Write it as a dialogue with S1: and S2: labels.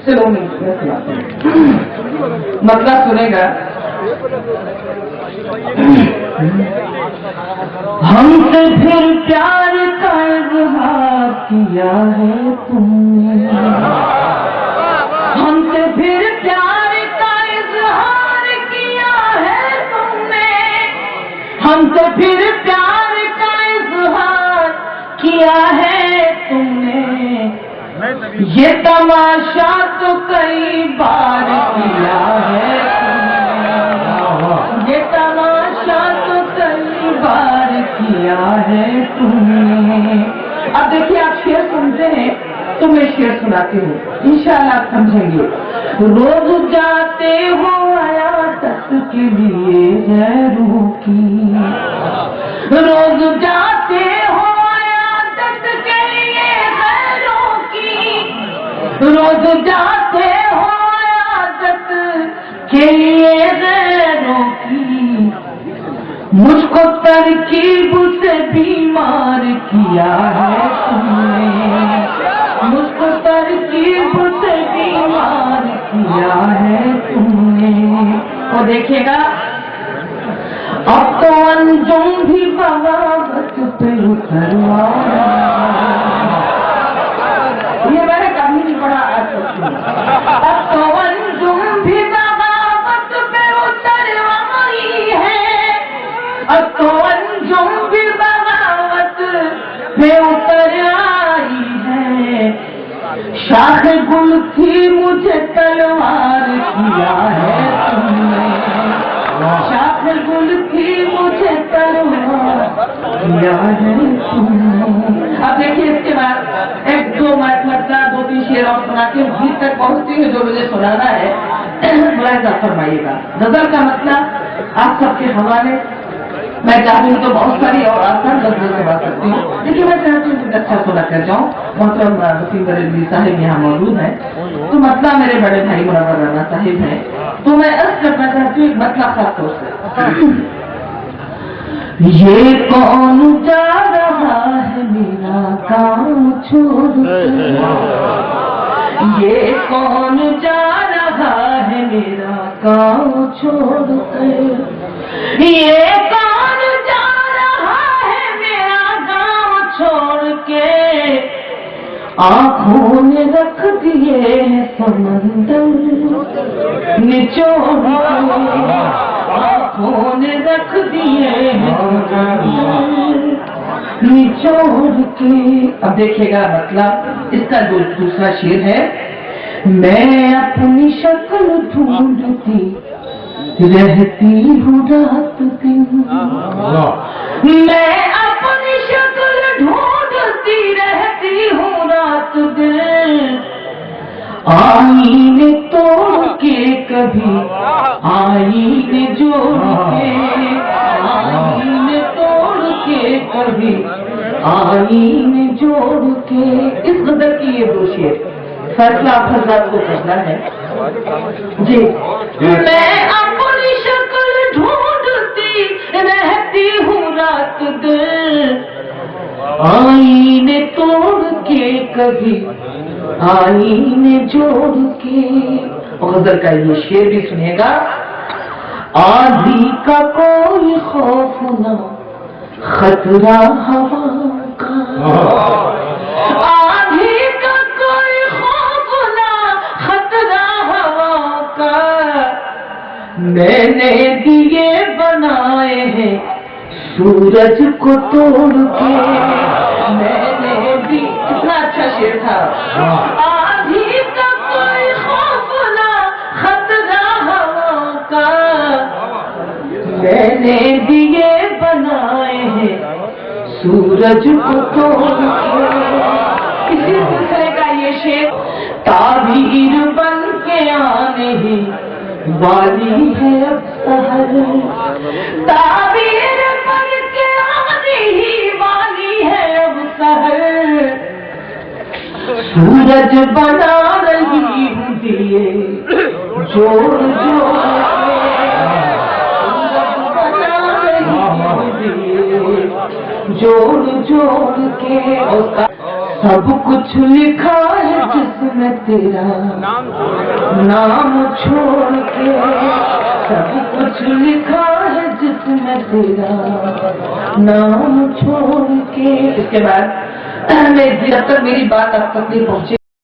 S1: चलो मतलब सुनेगा। हमसे फिर प्यार का इजहार किया है तुमने, हमसे फिर प्यार का इजहार किया है तुमने, हमसे फिर प्यार का इजहार किया है तुमने। ये तमाशा तो कई बार किया है तुमने, ये तमाशा तो कई बार किया है तुमने। अब देखिए आप शेर सुनते हैं तो मैं शेर सुनाती हूँ, इंशाअल्लाह आप समझेंगे। रोज जाते हो अयादत के लिए गैरों की, रोज जाते हो अयादत के लिए गैरों की, रोज जाते हो अयादत के लिए गैरों की। मुझको तरकीब से बीमार किया है तुमने, मुझको तरकीब से बीमार किया है तुमने। और देखिएगा अब तो अंजुम भी बगावत पे उतरवा, ये मैंने कभी नहीं पढ़ा आज तक। अब तो अंजुम भी बगावत पे उतरवाई है, अब तो अंजुम भी बगावत पे उतर आई है। शाख गुल थी मुझे तलवार किया है तुमने, शाख गुल थी मुझे तलवार किया है तुमने। अब देखिए इसके बाद एक दो मतलब दो तीन शेर और सुना के गीत तक पहुंचती है जो मुझे सुनाना है, मुलाहिजा फरमाइएगा। गजल का मतलब आप सबके हवाले मैं चाहती हूँ तो बहुत सारी और आसान गजल से बात करती हूँ, लेकिन मैं चाहती हूँ कि अच्छा सुना कर जाऊँ। मोहतरम वसीम बरेलवी साहिब यहाँ मौजूद हैं, तो मतलब मेरे बड़े भाई मुनव्वर राना साहिब हैं, तो मैं अर्ज करना चाहती हूँ एक मतलब खास तौर से। ये कौन जा रहा है मेरा गाँव छोड़, ये कौन जा रहा है मेरा गाँव छोड़ कर, ये कौन जा रहा है मेरा गाँव छोड़ के। आँखों ने रख दिए हैं समंदर निचोड़ के, आँखों ने रख दिए हैं निचोड़ के। अब देखिएगा मतलब इसका जो दूसरा शेर है, मैं अपनी शक्ल ढूंढती रहती हूँ रात दिन, मैं अपनी शक्ल ढूंढती रहती हूँ रात दिन। आईने तोड़ के कभी आईने जोड़ के, आईने तोड़ के कभी आईने जोड़ के। इस गजल की ये दो शेर फैसला आप हजरात को करना है जी। मैं अपनी शक्ल ढूंढती रहती हूँ रात दिन, आईने तोड़ के कभी आईने जोड़ के। और गजल का ये शेर भी सुनिएगा। आंधी का कोई खौफ न खतरा हवा का, आंधी का कोई खौफ न खतरा हवा का। मैंने दिए बनाए हैं सूरज को तोड़ के, मैंने भी कितना अच्छा शेर था। आंधी का कोई खौफ न खतरा हवा का, मैंने दिए बनाए हैं सूरज को तोड़ के। इसी सिलसिले का ये शेर, ताबीर बन के आने ही वाली है अब सहर, ताबीर बन के आने ही वाली है अब सहर। सूरज बना रही हूँ दिए जोड़ जोड़ के, सूरज बना रही हूँ दिए जोड़ जोड़ के। सब कुछ लिखा है जिस جس میں تیرا نام چھوڑ کے، سب کچھ لکھا ہے جس میں تیرا نام چھوڑ کے۔ اس کے بعد جب تک میری بات اب تک نہیں پہنچے